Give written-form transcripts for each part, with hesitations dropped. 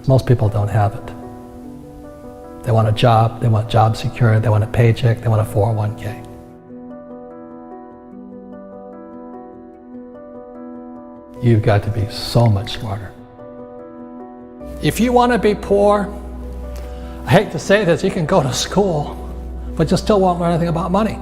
most people don't have it. They want a job, they want job security, they want a paycheck, they want a 401k. You've got to be so much smarter. If you want to be poor, I hate to say this, you can go to school, but you still won't learn anything about money.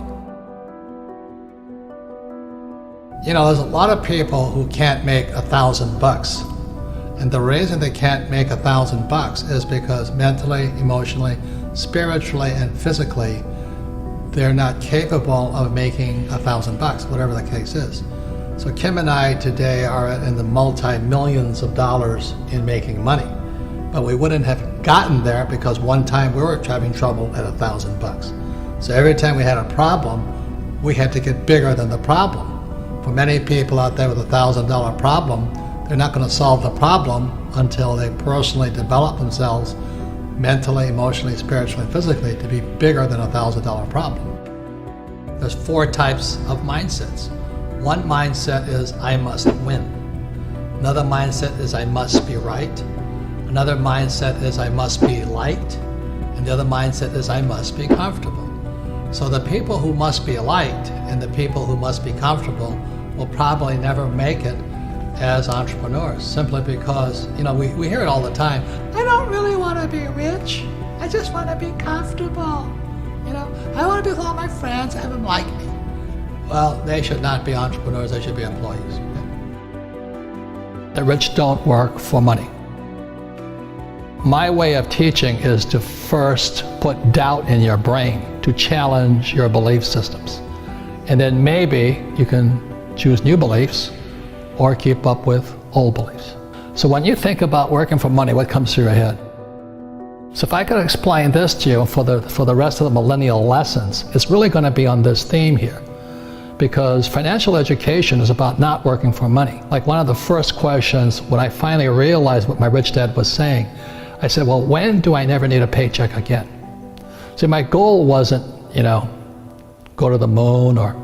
You know, there's a lot of people who can't make $1,000. And the reason they can't make $1,000 is because mentally, emotionally, spiritually, and physically, they're not capable of making $1,000, whatever the case is. So Kim and I today are in the multi-millions of dollars in making money. But we wouldn't have gotten there because one time we were having trouble at $1,000. So every time we had a problem, we had to get bigger than the problem. For many people out there with a $1,000 problem, they're not going to solve the problem until they personally develop themselves mentally, emotionally, spiritually, physically to be bigger than a $1,000 problem. There's 4 types of mindsets. One mindset is I must win. Another mindset is I must be right. Another mindset is I must be liked. And the other mindset is I must be comfortable. So the people who must be liked and the people who must be comfortable will probably never make it as entrepreneurs, simply because, you know, we hear it all the time. I don't really want to be rich. I just want to be comfortable. You know, I want to be with all my friends, have them like me. Well, they should not be entrepreneurs, they should be employees. The rich don't work for money. My way of teaching is to first put doubt in your brain, to challenge your belief systems. And then maybe you can choose new beliefs or keep up with old beliefs. So when you think about working for money, what comes through your head? So if I could explain this to you for the rest of the millennial lessons, it's really going to be on this theme here. Because financial education is about not working for money. Like one of the first questions when I finally realized what my rich dad was saying, I said, well, when do I never need a paycheck again? See, my goal wasn't, you know, go to the moon or,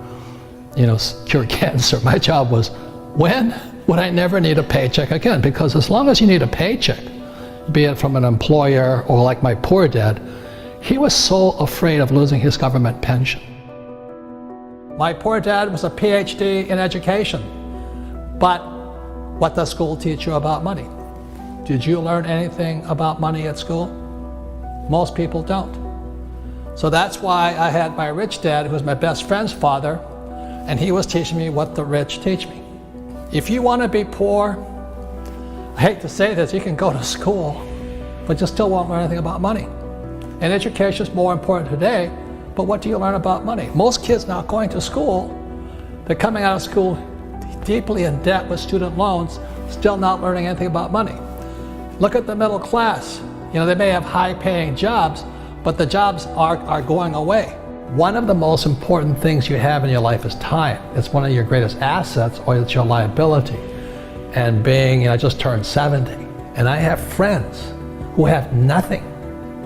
you know, cure cancer. My job was, when would I never need a paycheck again? Because as long as you need a paycheck, be it from an employer or like my poor dad, he was so afraid of losing his government pension. My poor dad was a PhD in education, but what does school teach you about money? Did you learn anything about money at school? Most people don't. So that's why I had my rich dad, who was my best friend's father, and he was teaching me what the rich teach me. If you want to be poor, I hate to say this, you can go to school, but you still won't learn anything about money. And education is more important today, but what do you learn about money? Most kids now going to school, they're coming out of school deeply in debt with student loans, still not learning anything about money. Look at the middle class. You know, they may have high-paying jobs, but the jobs are going away. One of the most important things you have in your life is time. It's one of your greatest assets, or it's your liability. And being, you know, I just turned 70, and I have friends who have nothing.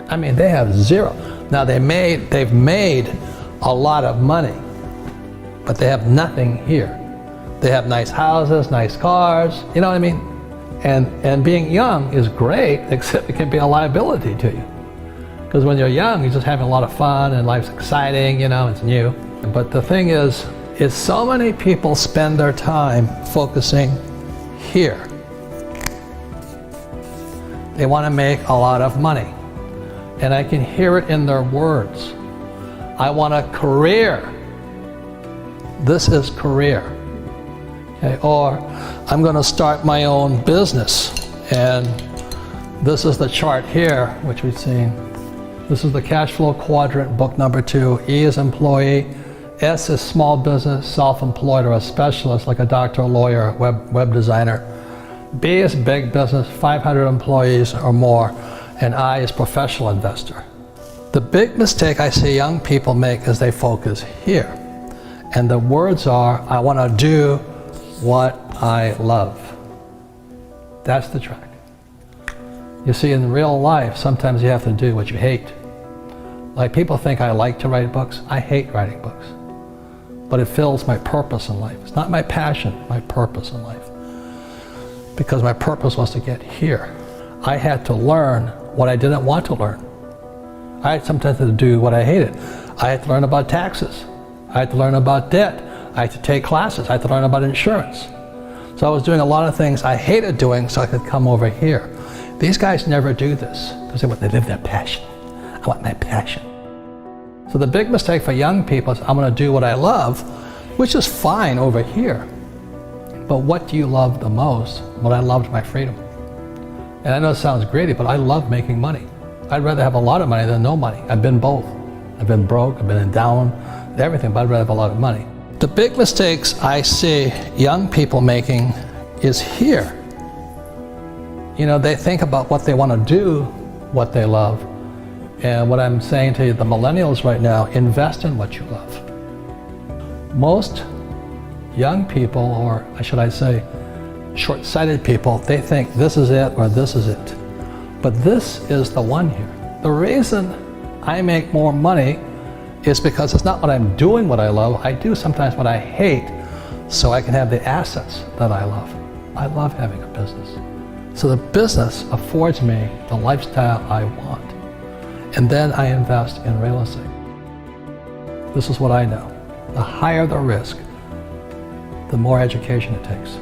I mean, they have zero. Now they've made a lot of money, but they have nothing here. They have nice houses, nice cars, you know what I mean? And being young is great, except it can be a liability to you. Because when you're young, you're just having a lot of fun and life's exciting, you know, it's new. But the thing is so many people spend their time focusing here. They want to make a lot of money. And I can hear it in their words. I want a career. This is career. Okay? Or I'm going to start my own business. And this is the chart here, which we've seen. This is the cash flow quadrant, book number 2. E is employee. S is small business, self-employed, or a specialist like a doctor, a lawyer, web designer. B is big business, 500 employees or more. And I is professional investor. The big mistake I see young people make is they focus here. And the words are, I want to do what I love. That's the track. You see, in real life, sometimes you have to do what you hate. Like people think I like to write books. I hate writing books. But it fills my purpose in life. It's not my passion, my purpose in life. Because my purpose was to get here. I had to learn what I didn't want to learn. I had sometimes to do what I hated. I had to learn about taxes. I had to learn about debt. I had to take classes. I had to learn about insurance. So I was doing a lot of things I hated doing so I could come over here. These guys never do this because they live their passion. I want my passion. So the big mistake for young people is I'm going to do what I love, which is fine over here. But what do you love the most? Well, I loved my freedom. And I know it sounds greedy, but I love making money. I'd rather have a lot of money than no money. I've been both. I've been broke, I've been in down, everything, but I'd rather have a lot of money. The big mistakes I see young people making is here. You know, they think about what they want to do, what they love. And what I'm saying to you, the millennials right now, invest in what you love. Most young people, or should I say, short-sighted people, they think this is it or this is it. But this is the one here. The reason I make more money is because it's not what I'm doing what I love. I do sometimes what I hate so I can have the assets that I love. I love having a business. So the business affords me the lifestyle I want. And then I invest in real estate. This is what I know. The higher the risk, the more education it takes.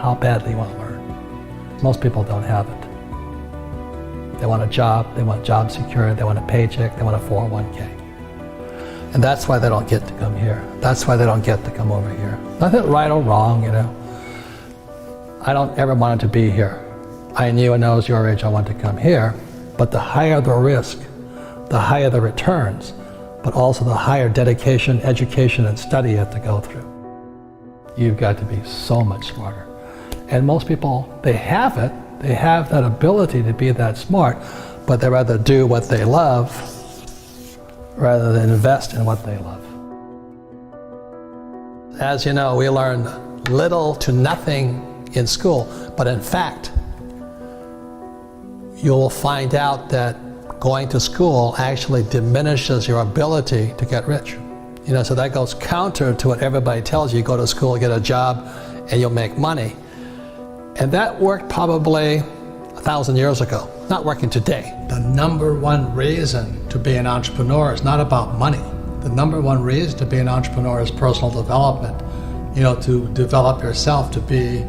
How badly you want to learn. Most people don't have it. They want a job, they want job security, they want a paycheck, they want a 401k. And that's why they don't get to come here. That's why they don't get to come over here. Nothing right or wrong, you know. I don't ever want to be here. I knew when I was your age I wanted to come here, but the higher the risk, the higher the returns, but also the higher dedication, education, and study you have to go through. You've got to be so much smarter. And most people, they have it, they have that ability to be that smart, but they rather do what they love rather than invest in what they love. As you know, we learn little to nothing in school, but in fact, you'll find out that going to school actually diminishes your ability to get rich. You know, so that goes counter to what everybody tells you. Go to school, get a job, and you'll make money. And that worked probably 1,000 years ago, not working today. The number one reason to be an entrepreneur is not about money. The number one reason to be an entrepreneur is personal development. You know, to develop yourself to be,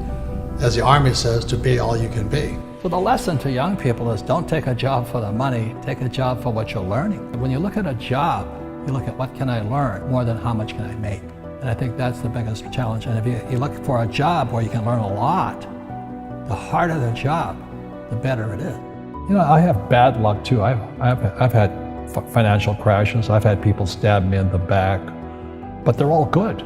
as the Army says, to be all you can be. So the lesson to young people is don't take a job for the money, take a job for what you're learning. When you look at a job, you look at what can I learn more than how much can I make. And I think that's the biggest challenge. And if you look for a job where you can learn a lot, the harder the job, the better it is. You know, I have bad luck too. I've had financial crashes. I've had people stab me in the back, but they're all good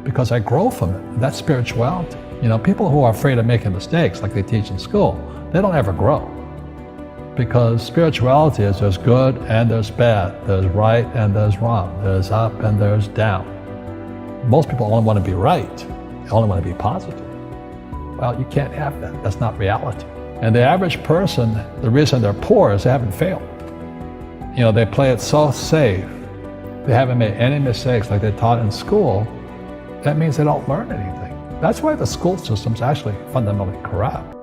because I grow from it. That's spirituality. You know, people who are afraid of making mistakes, like they teach in school, they don't ever grow. Because spirituality is there's good and there's bad, there's right and there's wrong, there's up and there's down. Most people only want to be right, they only want to be positive. Well, you can't have that. That's not reality. And the average person, the reason they're poor is they haven't failed. You know, they play it so safe. They haven't made any mistakes like they're taught in school. That means they don't learn anything. That's why the school system's actually fundamentally corrupt.